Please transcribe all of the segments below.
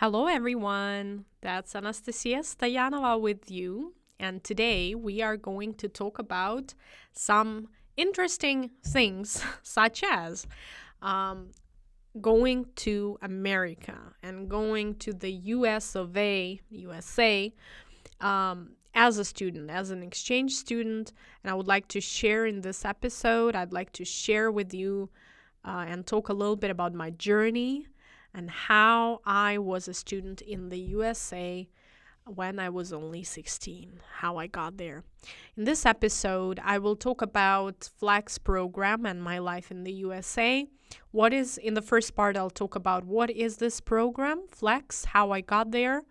Hello, everyone. That's Anastasia Stoyanova with you. And today we are going to talk about some interesting things, such as um, going to America and going to the US of A, USA, as a student, as an exchange student. And I would like to share in this episode, I'd like to share with you and talk a little bit about my journey and how I was a student in the USA when I was only 16, how I got there. In this episode, I will talk about Flex program and my life in the USA. In the first part, I'll talk about what is this program, Flex, how I got there.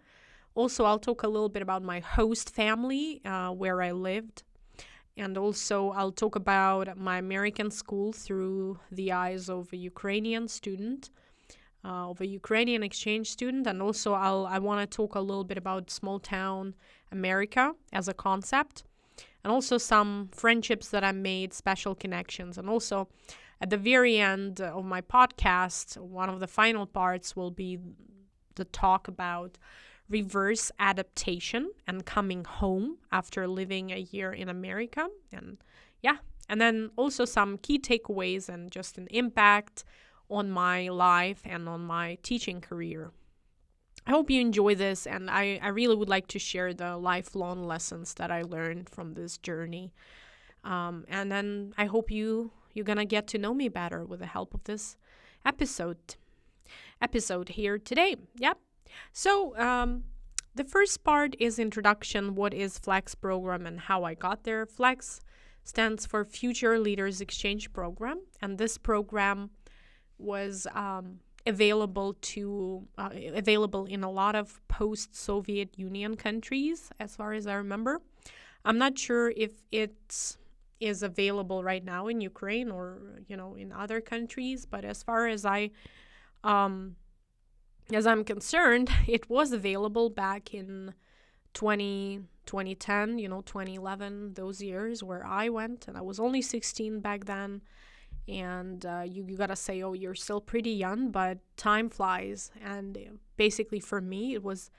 Also, I'll talk a little bit about my host family, where I lived. And also, I'll talk about my American school through the eyes of a Ukrainian student. Of a Ukrainian exchange student, and also I want to talk a little bit about small town America as a concept, and also some friendships that I made, special connections, and also at the very end of my podcast, one of the final parts will be the talk about reverse adaptation and coming home after living a year in America, and then also some key takeaways and just an impact on my life and on my teaching career. I hope you enjoy this, and I really would like to share the lifelong lessons that I learned from this journey. And then I hope you're gonna get to know me better with the help of this episode here today. Yep. So the first part is introduction. What is Flex program and how I got there? Flex stands for Future Leaders Exchange Program, and this program was available in a lot of post-Soviet Union countries, as far as I remember. I'm not sure if it is available right now in Ukraine or in other countries, but as far as I'm concerned, it was available back in 2010, 2011, those years where I went, and I was only 16 back then. And you gotta say, oh, you're still pretty young, but time flies. And basically for me, it was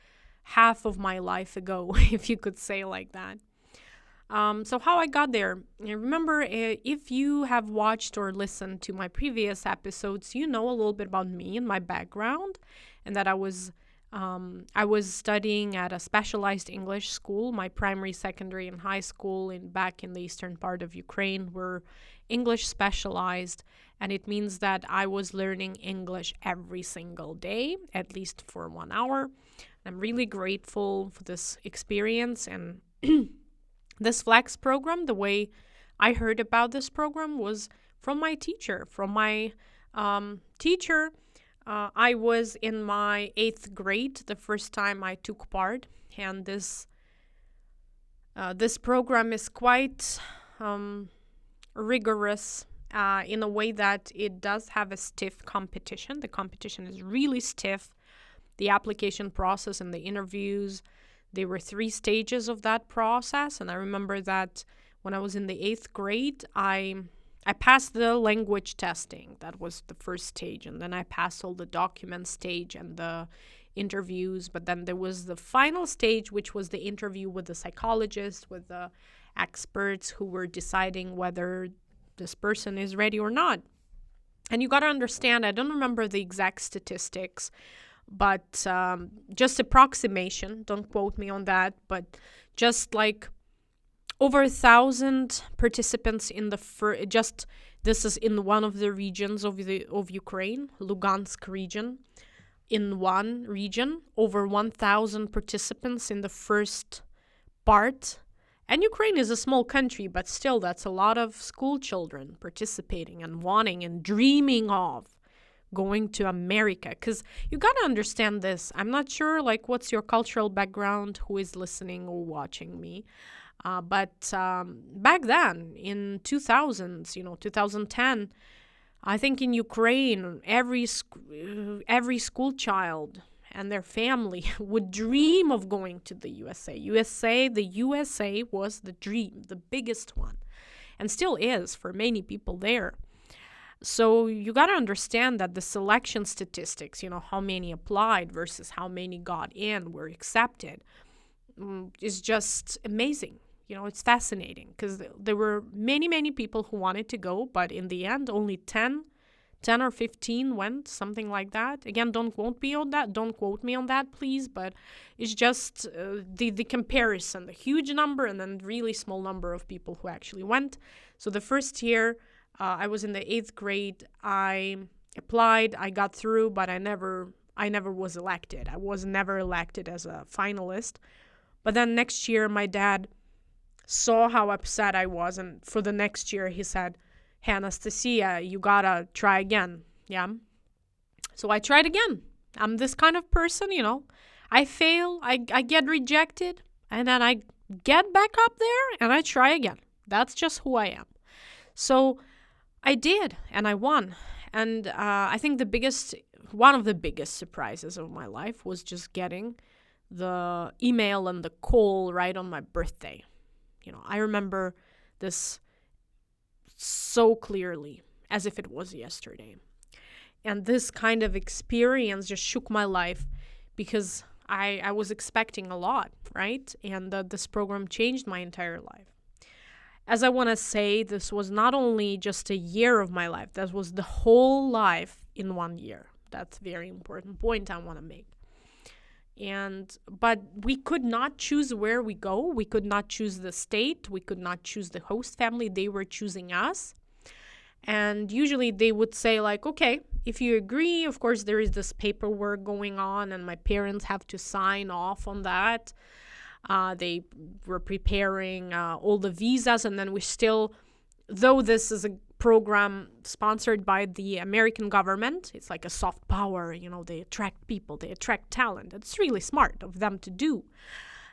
half of my life ago, if you could say like that. So how I got there. Remember, if you have watched or listened to my previous episodes, you know a little bit about me and my background, and that I was studying at a specialized English school. My primary, secondary, and high school back in the eastern part of Ukraine were English specialized, and it means that I was learning English every single day, at least for 1 hour. I'm really grateful for this experience, and this Flex program, the way I heard about this program was from my teacher. I was in my 8th grade the first time I took part, and this program is quite rigorous in a way that it does have a stiff competition. The competition is really stiff. The application process and the interviews, there were 3 stages of that process, and I remember that when I was in the 8th grade, I passed the language testing. That was the first stage, and then I passed all the document stage and the interviews, but then there was the final stage, which was the interview with the psychologist, with the experts who were deciding whether this person is ready or not. And you got to understand, I don't remember the exact statistics, but just approximation, don't quote me on that, but just like over 1,000 participants in the this is in one of the regions of Ukraine, Lugansk region. In one region, over 1,000 participants in the first part. And Ukraine is a small country, but still that's a lot of school children participating and wanting and dreaming of going to America. Because you got to understand this. I'm not sure what's your cultural background, who is listening or watching me. But back then, in 2000s, 2010, I think in Ukraine, every school child and their family would dream of going to the USA. The USA was the dream, the biggest one, and still is for many people there. So you got to understand that the selection statistics, how many applied versus how many got in, were accepted, is just amazing. It's fascinating because there were many, many people who wanted to go, but in the end, only 10 or 15 went, something like that. Again, don't quote me on that. Don't quote me on that, please. But it's just the comparison, the huge number and then really small number of people who actually went. So the first year, I was in the 8th grade. I applied. I got through, but I never was elected. I was never elected as a finalist. But then next year, my dad saw how upset I was, and for the next year, he said, "Hey, Anastasia, you gotta try again." Yeah. So I tried again. I'm this kind of person, I fail, I get rejected, and then I get back up there and I try again. That's just who I am. So I did, and I won. And I think one of the biggest surprises of my life was just getting the email and the call right on my birthday. I remember this so clearly, as if it was yesterday. And this kind of experience just shook my life because I was expecting a lot, right? And this program changed my entire life. As I want to say, this was not only just a year of my life, that was the whole life in 1 year. That's a very important point I want to make. But we could not choose where we go. We could not choose the state. We could not choose the host family. They were choosing us. And usually they would say like, okay, if you agree, of course, there is this paperwork going on and my parents have to sign off on that. They were preparing all the visas, and then we still, though this is a program sponsored by the American government, it's like a soft power, they attract people, they attract talent. It's really smart of them to do.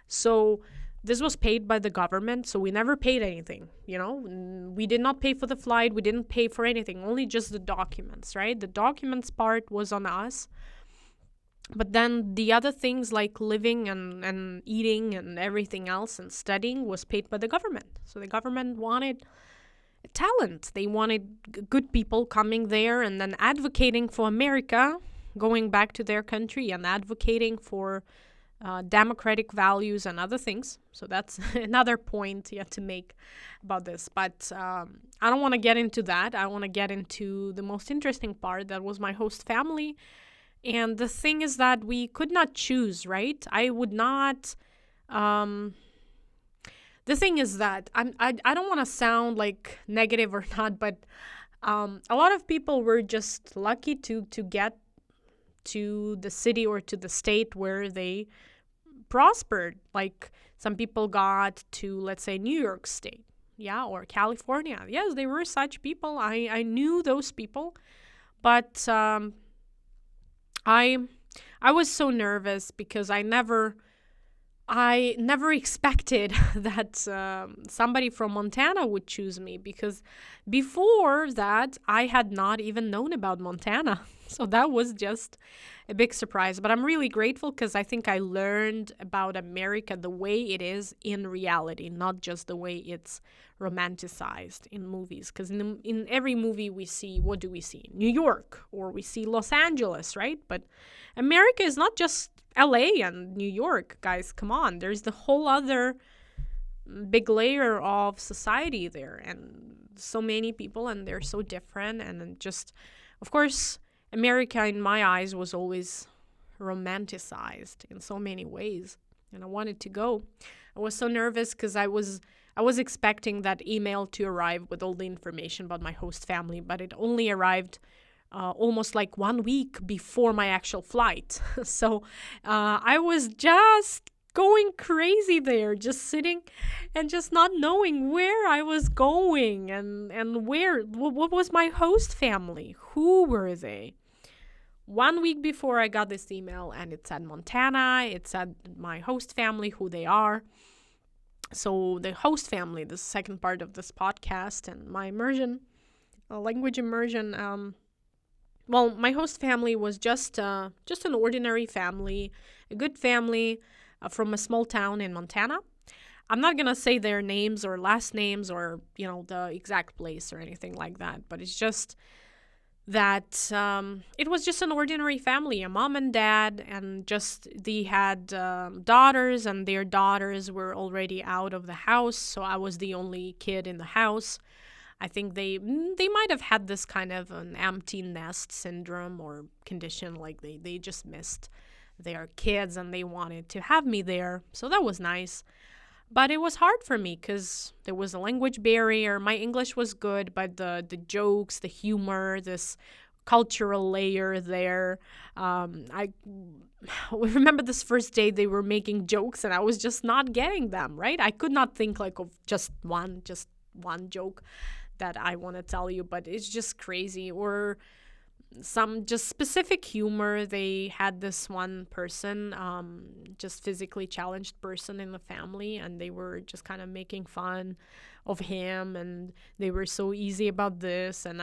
So this was paid by the government, so we never paid anything, We did not pay for the flight, we didn't pay for anything, only just the documents, right? The documents part was on us. But then the other things like living and eating and everything else and studying was paid by the government. So the government wanted talent. They wanted good people coming there and then advocating for America, going back to their country and advocating for democratic values and other things. So that's another point you have to make about this. But I don't want to get into that. I want to get into the most interesting part. That was my host family. And the thing is that we could not choose, right? I would not... The thing is that I don't want to sound like negative or not, but a lot of people were just lucky to get to the city or to the state where they prospered. Like some people got to, let's say, New York State, or California. Yes, there were such people. I knew those people, but I was so nervous because I never expected that somebody from Montana would choose me, because before that, I had not even known about Montana. So that was just a big surprise. But I'm really grateful because I think I learned about America the way it is in reality, not just the way it's romanticized in movies. Because in every movie we see, what do we see? New York, or we see Los Angeles, right? But America is not just LA and New York, guys. Come on. There's the whole other big layer of society there, and so many people, and they're so different. And just, of course, America in my eyes was always romanticized in so many ways, and I wanted to go. I was so nervous because I was expecting that email to arrive with all the information about my host family, but it only arrived almost like 1 week before my actual flight. So I was just going crazy there, just sitting and just not knowing where I was going and what was my host family, who were they. 1 week before I got this email, and it said Montana, it said my host family, who they are. So the host family, the second part of this podcast and my immersion, language immersion, well, my host family was just an ordinary family, a good family from a small town in Montana. I'm not going to say their names or last names or, the exact place or anything like that, but it's just that it was just an ordinary family, a mom and dad, and just they had daughters, and their daughters were already out of the house, so I was the only kid in the house. I think they might have had this kind of an empty nest syndrome or condition, like they just missed their kids and they wanted to have me there. So that was nice. But it was hard for me because there was a language barrier. My English was good, but the jokes, the humor, this cultural layer there. I remember this first day they were making jokes and I was just not getting them, right? I could not think like of just one joke that I want to tell you, but it's just crazy. Or some just specific humor. They had this one person, just physically challenged person in the family, and they were just kind of making fun of him, and they were so easy about this. And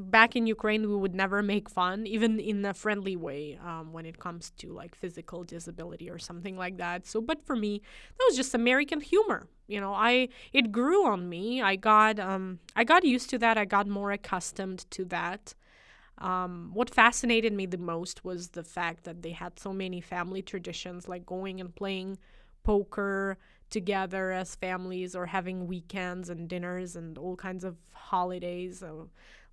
back in Ukraine, we would never make fun, even in a friendly way, when it comes to like physical disability or something like that. So, but for me, that was just American humor. It grew on me. I got used to that. I got more accustomed to that. What fascinated me the most was the fact that they had so many family traditions, like going and playing poker together as families, or having weekends and dinners and all kinds of holidays,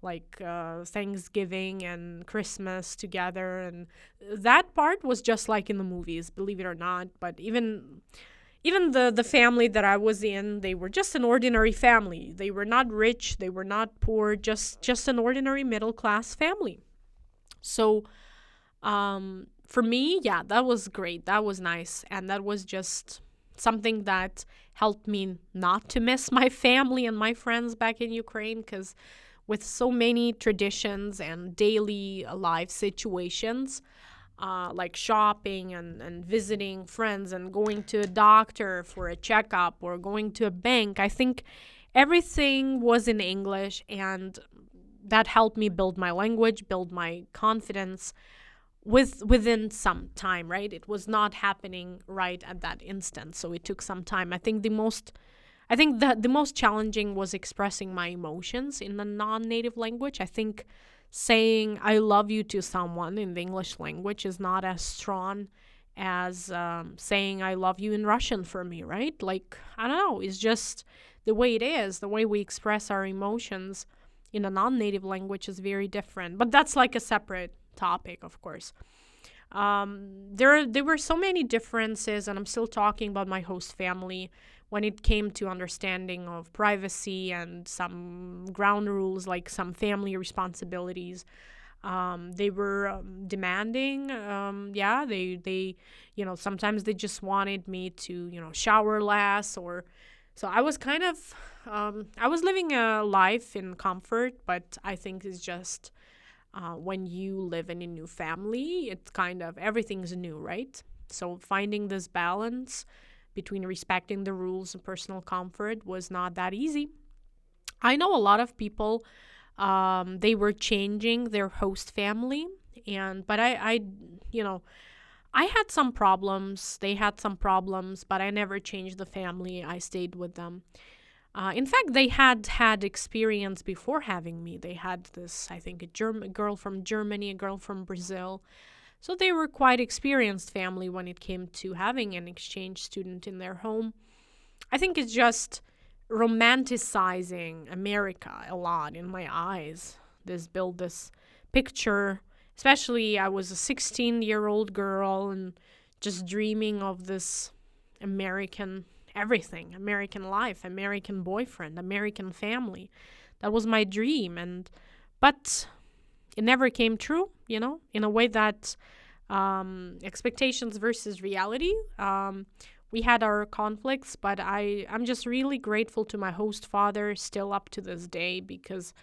like Thanksgiving and Christmas together. And that part was just like in the movies, believe it or not. But even the family that I was in, they were just an ordinary family. They were not rich, they were not poor, just an ordinary middle class family. So for me, yeah, that was great. That was nice, and that was just something that helped me not to miss my family and my friends back in Ukraine, because with so many traditions and daily life situations, like shopping and visiting friends and going to a doctor for a checkup or going to a bank. I think everything was in English, and that helped me build my language, build my confidence within some time, right? It was not happening right at that instant, so it took some time. I think the most challenging was expressing my emotions in a non-native language. I think saying I love you to someone in the English language is not as strong as saying I love you in Russian for me, right? Like, I don't know, it's just the way it is, the way we express our emotions in a non-native language is very different. But that's like a separate topic, of course. There were so many differences, and I'm still talking about my host family when it came to understanding of privacy and some ground rules, like some family responsibilities. They were demanding. Yeah, they sometimes they just wanted me to shower less, or so I was kind of I was living a life in comfort, but I think it's just when you live in a new family, it's kind of everything's new, right? So finding this balance between respecting the rules and personal comfort was not that easy. I know a lot of people, they were changing their host family, but you know, I had some problems. They had some problems, but I never changed the family. I stayed with them. In fact, they had experience before having me. They had this, I think, a girl from Germany, a girl from Brazil. So they were quite experienced family when it came to having an exchange student in their home. I think it's just romanticizing America a lot in my eyes. This picture, especially I was a 16-year-old girl and just dreaming of this American everything, American life, American boyfriend, American family. That was my dream, but it never came true, in a way that expectations versus reality. We had our conflicts, but I'm just really grateful to my host father still up to this day, because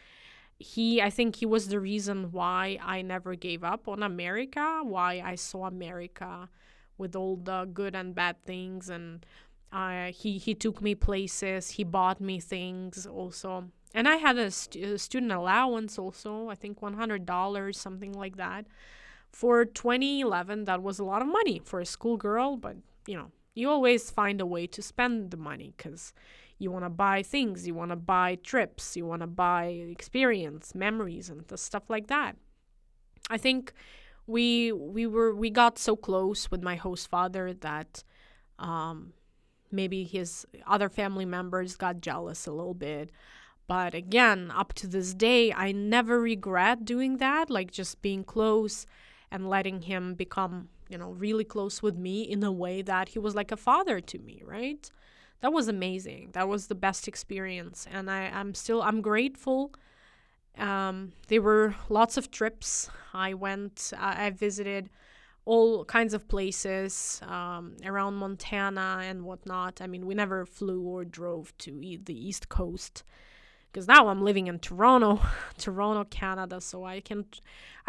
I think he was the reason why I never gave up on America, why I saw America with all the good and bad things. And he took me places, he bought me things also. And I had a student allowance also, I think $100, something like that. For 2011, that was a lot of money for a schoolgirl, but You always find a way to spend the money because you want to buy things, you want to buy trips, you want to buy experience, memories, and the stuff like that. I think we got so close with my host father that um, maybe his other family members got jealous a little bit. But again, up to this day, I never regret doing that, like just being close and letting him become, really close with me in a way that he was like a father to me, right? That was amazing. That was the best experience. And I'm grateful. There were lots of trips. I visited all kinds of places around Montana and whatnot. I mean, we never flew or drove to the East Coast because now I'm living in Toronto, Toronto, Canada. So I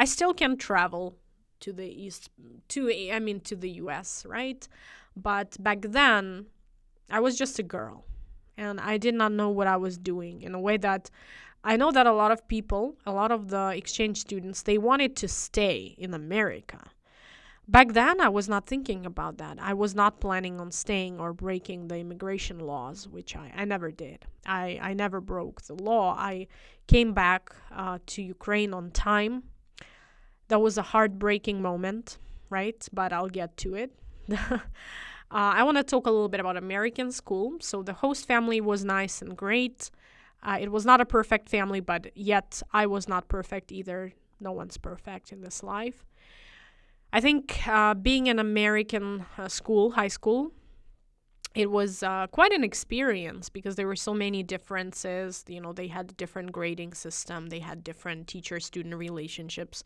still can travel to the East, to the US, right? But back then, I was just a girl and I did not know what I was doing in a way that I know that a lot of people, a lot of the exchange students, they wanted to stay in America. Back then, I was not thinking about that. I was not planning on staying or breaking the immigration laws, which I never did. I never broke the law. I came back to Ukraine on time. That was a heartbreaking moment, right? But I'll get to it. I want to talk a little bit about American school. So the host family was nice and great. It was not a perfect family, but yet I was not perfect either. No one's perfect in this life. I think being in American high school, it was quite an experience because there were so many differences. They had a different grading system. They had different teacher-student relationships.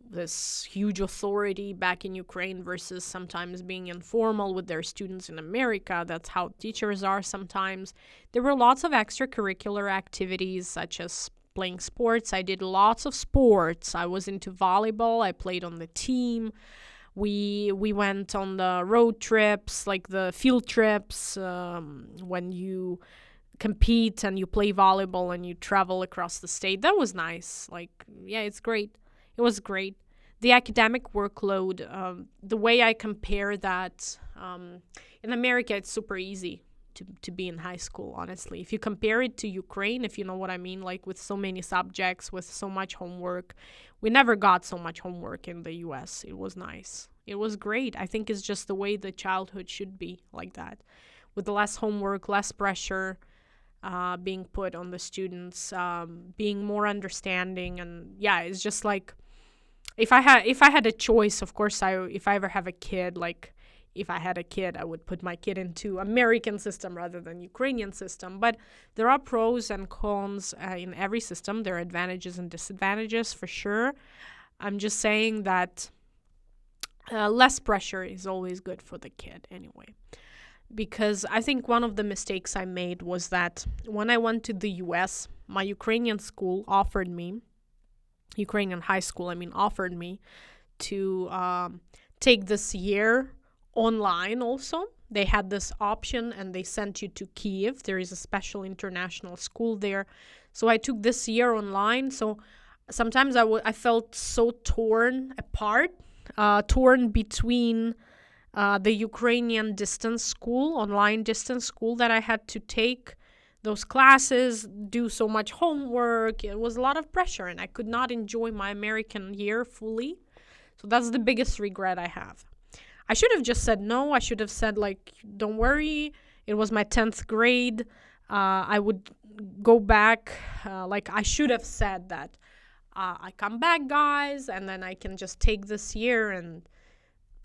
This huge authority back in Ukraine versus sometimes being informal with their students in America. That's how teachers are sometimes. There were lots of extracurricular activities such as playing sports. I did lots of sports. I was into volleyball. I played on the team. We went on the road trips, like the field trips, when you compete and you play volleyball and you travel across the state. That was nice. It's great. It was great. The academic workload, the way I compare that, in America, it's super easy to be in high school, honestly. If you compare it to Ukraine, if you know what I mean, like with so many subjects, with so much homework, we never got so much homework in the US. It was nice. It was great. I think it's just the way the childhood should be like that, with less homework, less pressure being put on the students, being more understanding. And yeah, it's just like, if I had a choice, of course, if I ever have a kid, like if I had a kid, I would put my kid into American system rather than Ukrainian system. But there are pros and cons in every system. There are advantages and disadvantages for sure. I'm just saying that less pressure is always good for the kid anyway. Because I think one of the mistakes I made was that when I went to the US, my Ukrainian school offered me, Ukrainian high school, offered me to take this year online also. They had this option and they sent you to Kyiv. There is a special international school there. So I took this year online. So sometimes I felt so torn apart, torn between the Ukrainian distance school, online distance school that I had to take those classes, do so much homework. It was a lot of pressure and I could not enjoy my American year fully. So that's the biggest regret I have. I should have just said no. I should have said, like, don't worry. It was my 10th grade. I would go back. I should have said that I come back, guys, and then I can just take this year and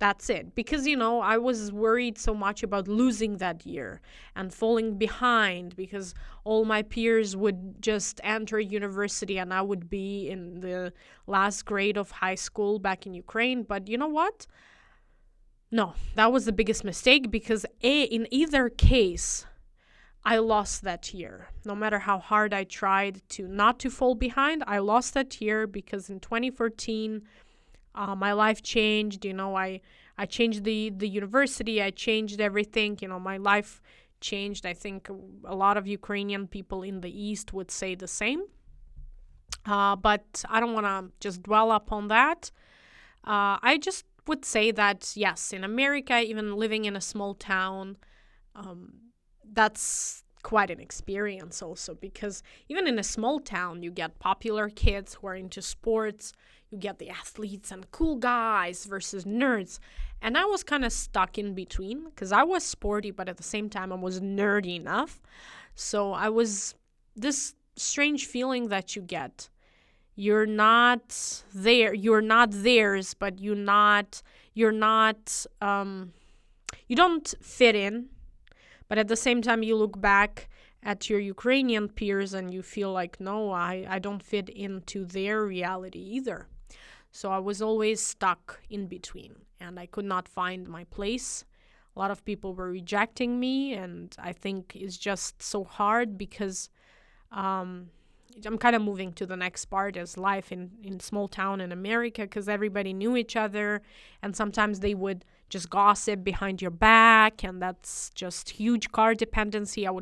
that's it. Because, I was worried so much about losing that year and falling behind because all my peers would just enter university and I would be in the last grade of high school back in Ukraine. But you know what? No, that was the biggest mistake because in either case, I lost that year. No matter how hard I tried to not to fall behind, I lost that year because in 2014, my life changed. I changed the university. I changed everything. My life changed. I think a lot of Ukrainian people in the East would say the same. But I don't want to just dwell upon that. I just would say that, yes, in America, even living in a small town, um, that's quite an experience also, because even in a small town, you get popular kids who are into sports, you get the athletes and cool guys versus nerds. And I was kind of stuck in between because I was sporty, but at the same time, I was nerdy enough. So I was this strange feeling that you get. You're not theirs, but you don't fit in, but at the same time, you look back at your Ukrainian peers and you feel like, no, I don't fit into their reality either. So I was always stuck in between and I could not find my place. A lot of people were rejecting me, and I think it's just so hard because I'm kind of moving to the next part as life in small town in America, because everybody knew each other and sometimes they would just gossip behind your back, and that's just huge car dependency. I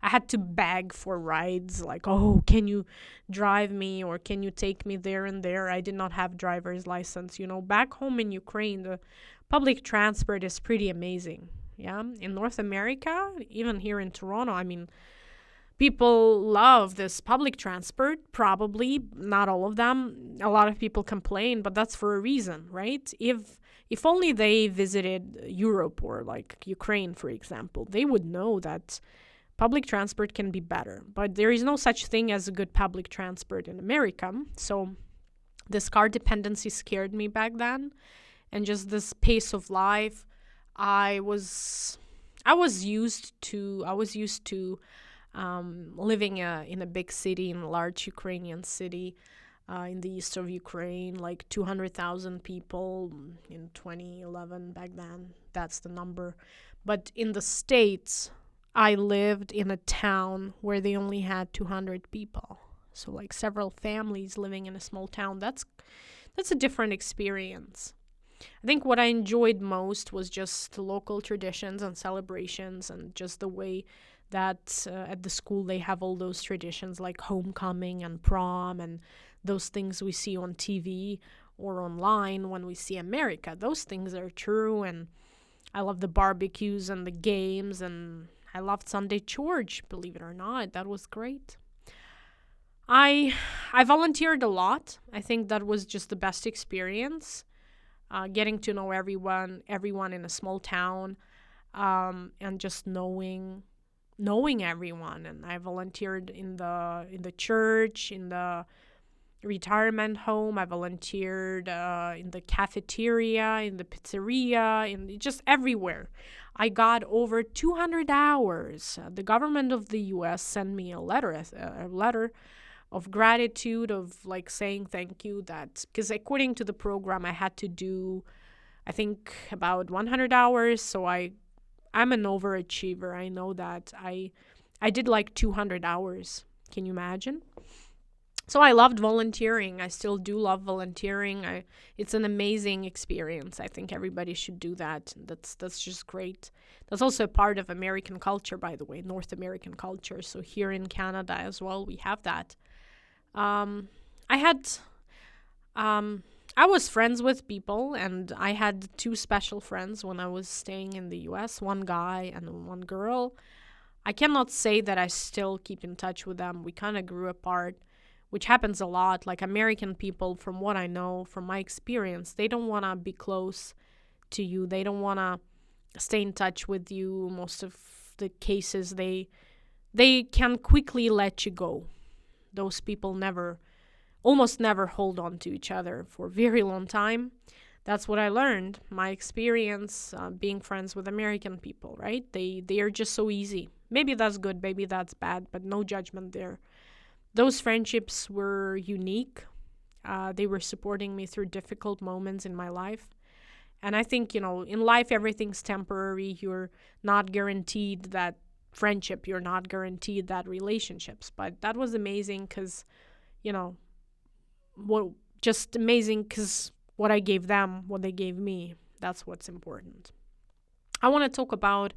had to beg for rides, like, oh, can you drive me or can you take me there and there? I did not have driver's license. Back home in Ukraine, the public transport is pretty amazing. Yeah, in North America, even here in Toronto, I mean, people love this public transport, probably not all of them. A lot of people complain, but that's for a reason, right? If only they visited Europe or like Ukraine, for example, they would know that public transport can be better. But there is no such thing as a good public transport in America. So this car dependency scared me back then, and just this pace of life. I was used to living in a big city, in a large Ukrainian city, in the east of Ukraine, like 200,000 people in 2011 back then. That's the number. But in the States, I lived in a town where they only had 200 people. So like several families living in a small town. That's a different experience. I think what I enjoyed most was just local traditions and celebrations, and just the way that at the school they have all those traditions like homecoming and prom and those things we see on TV or online when we see America. Those things are true, and I love the barbecues and the games, and I loved Sunday church, believe it or not. That was great. I volunteered a lot. I think that was just the best experience. Getting to know everyone in a small town, and just knowing everyone. And I volunteered in the church, in the retirement home. I volunteered in the cafeteria, in the pizzeria, in just everywhere. I got over 200 hours. The government of the U.S. sent me a letter of gratitude, of like saying thank you, that because according to the program I had to do, I think, about 100 hours. So I'm an overachiever. I know that I did like 200 hours. Can you imagine? So I loved volunteering. I still do love volunteering. It's an amazing experience. I think everybody should do that. That's just great. That's also a part of American culture, by the way, North American culture. So here in Canada as well, we have that. I had, I was friends with people, and I had two special friends when I was staying in the US, one guy and one girl. I cannot say that I still keep in touch with them. We kind of grew apart, which happens a lot. Like American people, from what I know, from my experience, they don't want to be close to you. They don't want to stay in touch with you. Most of the cases, they can quickly let you go. Those people almost never hold on to each other for a very long time. That's what I learned. My experience being friends with American people, right? They are just so easy. Maybe that's good, maybe that's bad, but no judgment there. Those friendships were unique. They were supporting me through difficult moments in my life. And I think, in life, everything's temporary. You're not guaranteed that friendship. You're not guaranteed that relationships. But that was amazing because, just amazing because what I gave them, what they gave me, that's what's important. I want to talk about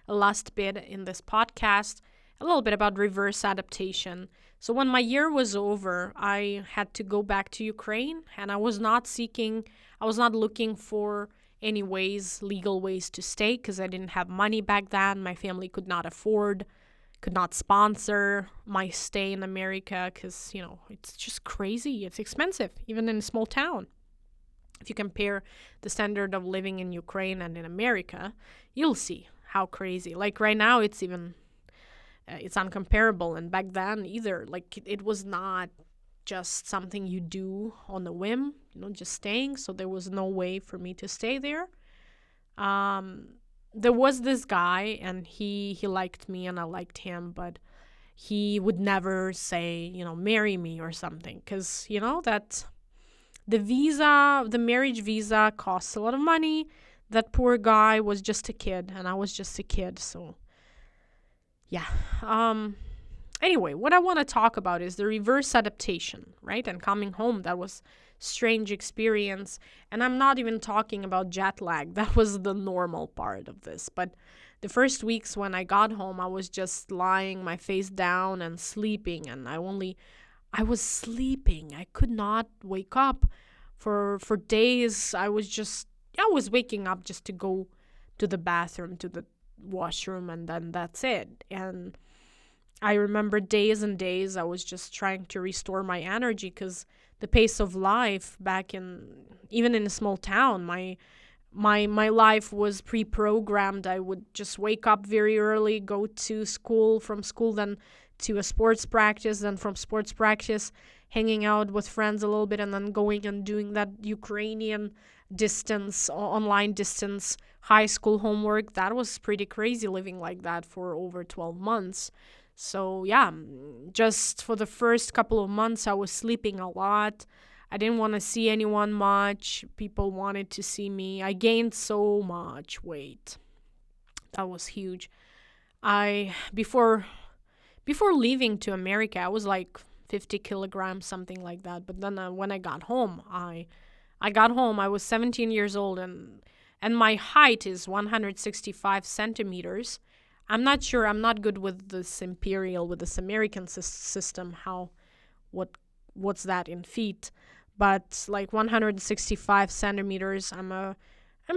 a last bit in this podcast, a little bit about reverse adaptation. So when my year was over, I had to go back to Ukraine, and I was not looking for any ways, legal ways to stay, because I didn't have money back then. My family could not sponsor my stay in America because, it's just crazy. It's expensive, even in a small town. If you compare the standard of living in Ukraine and in America, you'll see how crazy. Like right now, it's uncomparable. And back then either, like it was not just something you do on a whim, just staying. So there was no way for me to stay there. There was this guy, and he liked me and I liked him, but he would never say, marry me or something, because that the marriage visa costs a lot of money. That poor guy was just a kid, and I was just a kid. So yeah. Anyway, what I want to talk about is the reverse adaptation, right? And coming home, that was strange experience. And I'm not even talking about jet lag. That was the normal part of this. But the first weeks when I got home, I was just lying my face down and sleeping. And I was sleeping. I could not wake up for days. I was waking up just to go to the bathroom, to the washroom, and then that's it. And I remember days and days I was just trying to restore my energy, because the pace of life even in a small town, my life was pre-programmed. I would just wake up very early, go to school, from school then to a sports practice, then from sports practice hanging out with friends a little bit, and then going and doing that Ukrainian online distance high school homework. That was pretty crazy, living like that for over 12 months. So yeah, just for the first couple of months, I was sleeping a lot. I didn't want to see anyone much. People wanted to see me. I gained so much weight. That was huge. Before leaving to America, I was like 50 kilograms, something like that. But then when I got home, I was 17 years old, and my height is 165 centimeters. I'm not sure. I'm not good with this American system. What's that in feet? But like 165 centimeters. I'm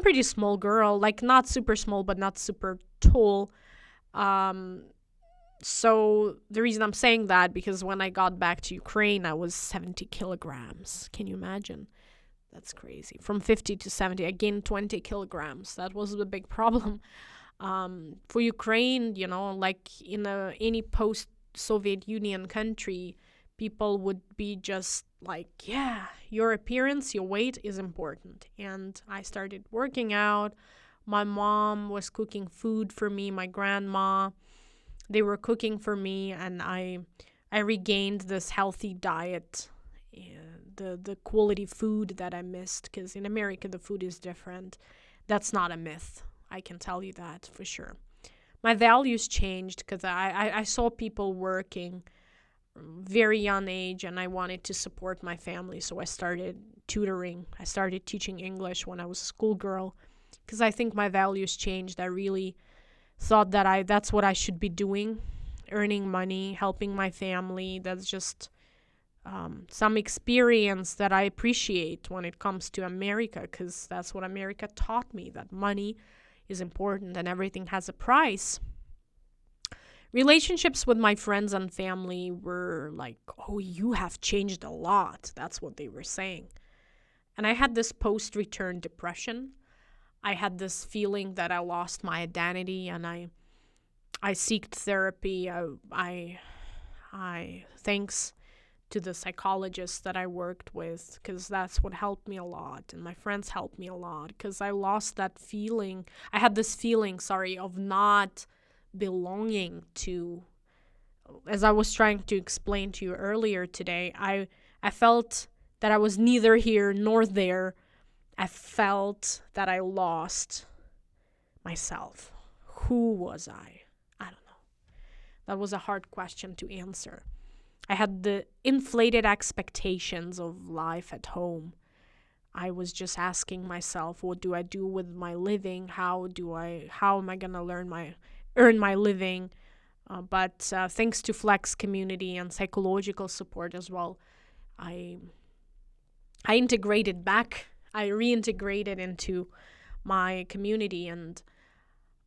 pretty small girl. Like not super small, but not super tall. So the reason I'm saying that, because when I got back to Ukraine, I was 70 kilograms. Can you imagine? That's crazy. From 50 to 70, I gained 20 kilograms. That was the big problem. For Ukraine, like in any post-Soviet Union country, people would be just like, yeah, your appearance, your weight is important. And I started working out. My mom was cooking food for me, my grandma. They were cooking for me, and I regained this healthy diet, the quality food that I missed, because in America the food is different. That's not a myth. I can tell you that for sure. My values changed because I saw people working very young age, and I wanted to support my family. So I started tutoring. I started teaching English when I was a schoolgirl, because I think my values changed. I really thought that that's what I should be doing, earning money, helping my family. That's just some experience that I appreciate when it comes to America, because that's what America taught me, that money is important and everything has a price. Relationships with my friends and family were like, oh, you have changed a lot. That's what they were saying. And I had this post-return depression. I had this feeling that I lost my identity, and I sought therapy. I thanks to the psychologist that I worked with, because that's what helped me a lot, and my friends helped me a lot, because I lost that feeling. I had this feeling, of not belonging to, as I was trying to explain to you earlier today, I felt that I was neither here nor there. I felt that I lost myself. Who was I? I don't know. That was a hard question to answer. I had the inflated expectations of life at home. I was just asking myself, what do I do with my living? How am I going to earn my living? But thanks to Flex community and psychological support as well, I I integrated back. I reintegrated into my community, and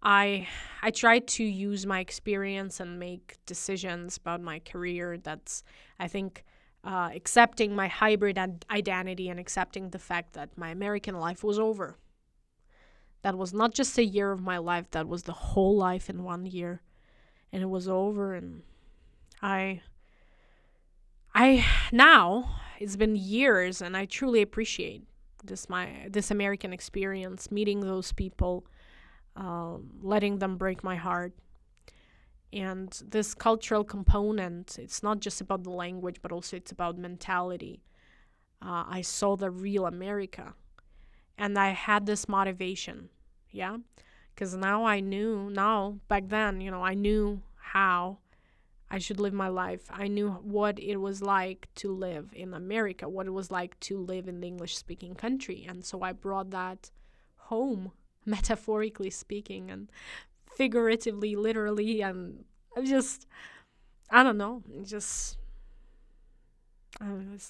I I tried to use my experience and make decisions about my career. That's, I think, accepting my hybrid identity and accepting the fact that my American life was over. That was not just a year of my life, that was the whole life in 1 year. And it was over, and I I now it's been years, and I truly appreciate this American experience, meeting those people, letting them break my heart. And this cultural component, it's not just about the language, but also it's about mentality. I saw the real America, and I had this motivation, yeah, because now back then, I knew how I should live my life. I knew what it was like to live in America, what it was like to live in the English speaking country. And so I brought that home, metaphorically speaking, and figuratively, literally. And I don't know, it's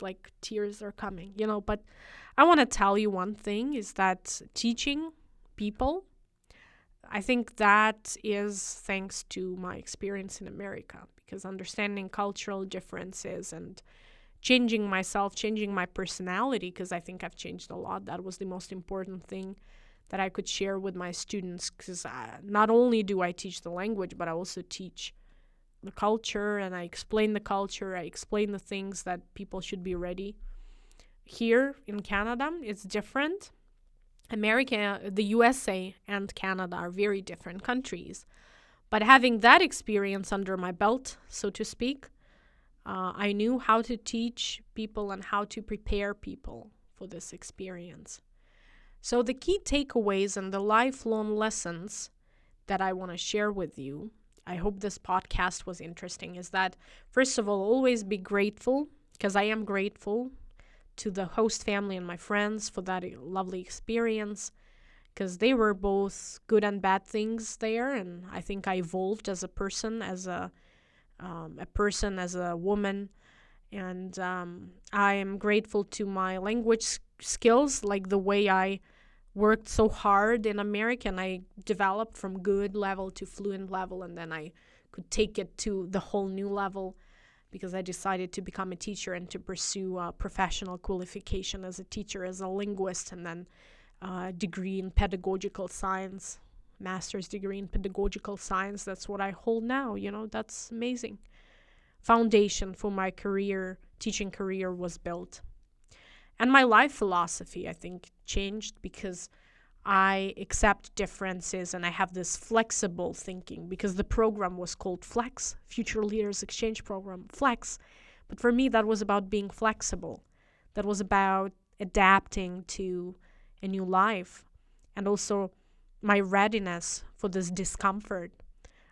like tears are coming, But I want to tell you one thing is that teaching people, I think that is thanks to my experience in America, because understanding cultural differences and changing myself, changing my personality, because I think I've changed a lot. That was the most important thing that I could share with my students, because not only do I teach the language, but I also teach the culture, and I explain the culture. I explain the things that people should be ready. Here in Canada, it's different. America, the USA, and Canada are very different countries. But having that experience under my belt, so to speak, I knew how to teach people and how to prepare people for this experience. So the key takeaways and the lifelong lessons that I want to share with you, I hope this podcast was interesting, is that, first of all, always be grateful, because I am grateful to the host family and my friends for that lovely experience, because they were both good and bad things there, and I think I evolved as a person, as a woman, and I am grateful to my language skills, like the way I worked so hard in America, and I developed from good level to fluent level, and then I could take it to the whole new level, because I decided to become a teacher and to pursue a professional qualification as a teacher, as a linguist, and then a degree in pedagogical science, master's degree in pedagogical science. That's what I hold now, that's amazing. Foundation for my teaching career was built. And my life philosophy, I think, changed, because I accept differences and I have this flexible thinking, because the program was called Flex, Future Leaders Exchange Program, Flex. But for me, that was about being flexible. That was about adapting to a new life, and also my readiness for this discomfort.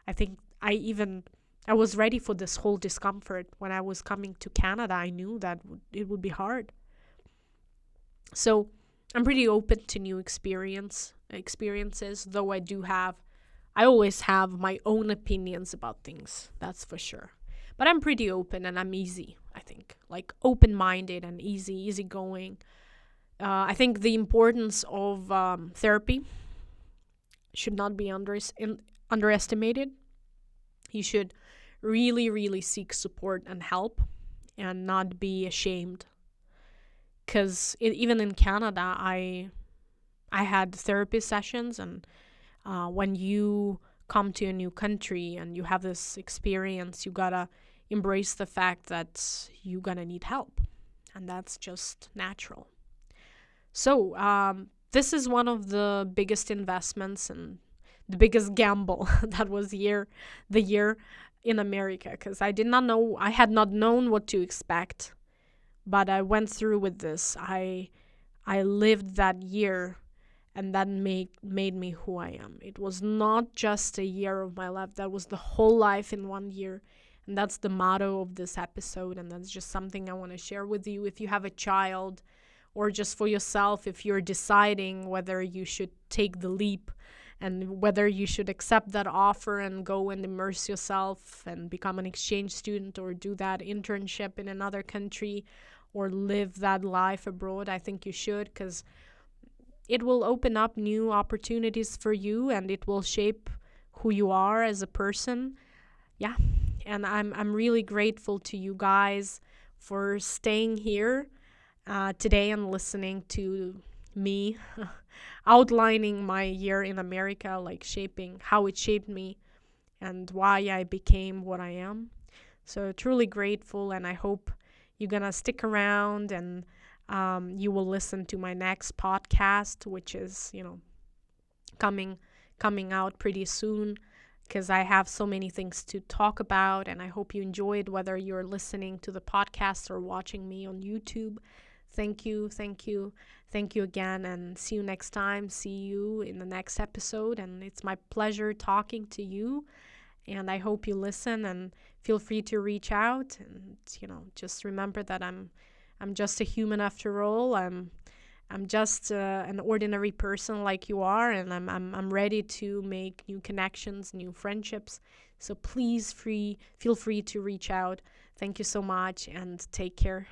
I think I was ready for this whole discomfort. When I was coming to Canada, I knew that it would be hard. So I'm pretty open to new experiences, though I always have my own opinions about things, that's for sure. But I'm pretty open, and I'm easy, I think, like open-minded and easygoing. I think the importance of therapy should not be underestimated. You should really, really seek support and help, and not be ashamed. Because even in Canada, I had therapy sessions, and when you come to a new country and you have this experience, you gotta embrace the fact that you're gonna need help, and that's just natural. So this is one of the biggest investments and the biggest gamble that was the year in America, because I had not known what to expect. But I went through with this. I lived that year, and that made me who I am. It was not just a year of my life. That was the whole life in 1 year. And that's the motto of this episode, and that's just something I want to share with you. If you have a child, or just for yourself, if you're deciding whether you should take the leap and whether you should accept that offer and go and immerse yourself and become an exchange student or do that internship in another country or live that life abroad. I think you should, because it will open up new opportunities for you and it will shape who you are as a person. Yeah. And I'm really grateful to you guys for staying here today and listening to me outlining my year in America, like shaping how it shaped me and why I became what I am. So truly grateful, and I hope you're gonna stick around and you will listen to my next podcast, which is, coming out pretty soon, because I have so many things to talk about, and I hope you enjoyed whether you're listening to the podcast or watching me on YouTube. Thank you, thank you, thank you again, and see you next time. See you in the next episode, and it's my pleasure talking to you, and I hope you listen, and feel free to reach out, and just remember that I'm just a human after all. I'm just an ordinary person like you are, and I'm ready to make new connections, new friendships. So please feel free to reach out. Thank you so much, and take care.